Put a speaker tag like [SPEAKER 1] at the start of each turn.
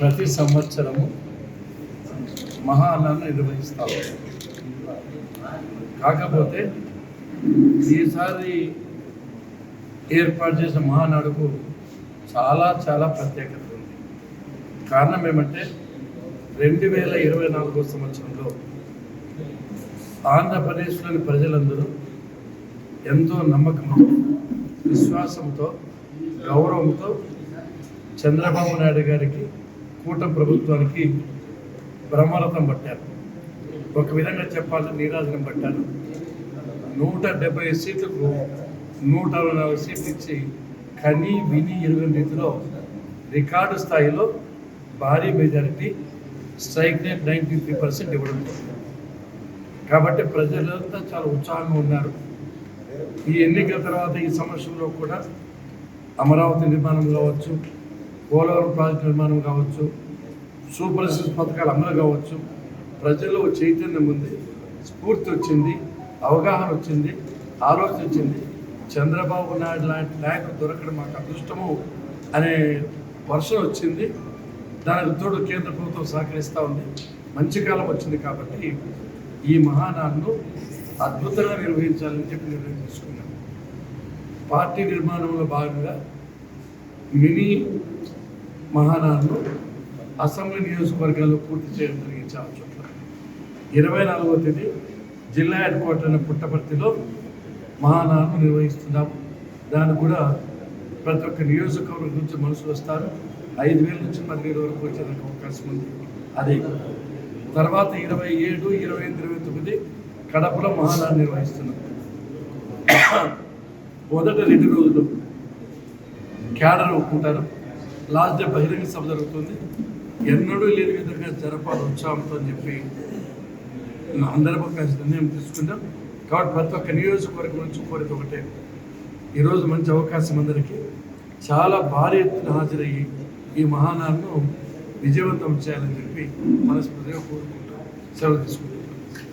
[SPEAKER 1] ప్రతి సంవత్సరము మహానాన్ని నిర్వహిస్తాము. కాకపోతే ఈసారి ఏర్పాటు చేసిన మహానాడుకు చాలా ప్రత్యేకత ఉంది. కారణం ఏమంటే 2024 సంవత్సరంలో ఆంధ్రప్రదేశ్లోని ప్రజలందరూ ఎంతో నమ్మకంతో, విశ్వాసంతో, గౌరవంతో చంద్రబాబు నాయుడు గారికి, కూటమి ప్రభుత్వానికి బ్రహ్మరథం పట్టారు. ఒక విధంగా చెప్పాలంటే నీరాజనం పట్టారు. 170 సీట్లకు 164 సీట్లు ఇచ్చి కని విని ఎరుగని రీతిలో రికార్డు స్థాయిలో భారీ మెజారిటీ, స్ట్రైక్ రేట్ 93% ఇవ్వడం జరిగింది. కాబట్టి ప్రజలంతా చాలా ఉత్సాహంగా ఉన్నారు. ఈ ఎన్నికల తర్వాత ఈ సంవత్సరంలో కూడా అమరావతి నిర్మాణం కావచ్చు, పోలవరం ప్రాజెక్టు నిర్మాణం కావచ్చు, సూపర్ సిక్స్ పథకాలు అమలు కావచ్చు, ప్రజల్లో చైతన్యం ఉంది, స్ఫూర్తి వచ్చింది, అవగాహన వచ్చింది, ఆలోచన వచ్చింది. చంద్రబాబు నాయుడు లాంటి నాయకుడు దొరకడం మాకు అదృష్టము అనే వర్షం వచ్చింది. దానికి తోడు కేంద్ర ప్రభుత్వం సహకరిస్తూ ఉంది. మంచి కాలం వచ్చింది కాబట్టి ఈ మహానాడును అద్భుతంగా నిర్వహించాలని చెప్పి నిర్ణయం తీసుకున్నాం. పార్టీ నిర్మాణంలో భాగంగా మినీ మహానాడును అసెంబ్లీ నియోజకవర్గాల్లో పూర్తి చేయడం జరిగింది. చాలా చోట్ల 24వ తేదీ జిల్లా హెడ్ క్వార్టర్ అయిన పుట్టపర్తిలో మహానాడును నిర్వహిస్తున్నాము. దానికి కూడా ప్రతి ఒక్క నియోజకవర్గం నుంచి మనుషులు వస్తారు. 5,000 నుంచి 10,000 వరకు వచ్చేందుకు అవకాశం ఉంది. అది తర్వాత 27, 28, 29 కడపలో మహానాడు నిర్వహిస్తున్నాం. మొదటి 2 రోజులు క్యాడర్ ఒప్పుకుంటారు. లాస్ట్ డే బహిరంగ సభ జరుగుతుంది. ఎన్నడూ లేని విధంగా జరపాలి ఉత్సాహంతో అని చెప్పి అందరం కలిసి నిర్ణయం తీసుకుంటాం. కాబట్టి ప్రతి ఒక్క నియోజకవర్గం నుంచి కోరిక ఒకటే, ఈరోజు మంచి అవకాశం అందరికీ చాలా భారీ ఎత్తున హాజరయ్యి ఈ మహానాడును విజయవంతం చేయాలని చెప్పి మనస్ఫూర్తిగా కోరుకుంటాం. సెలవు తీసుకుంటాం.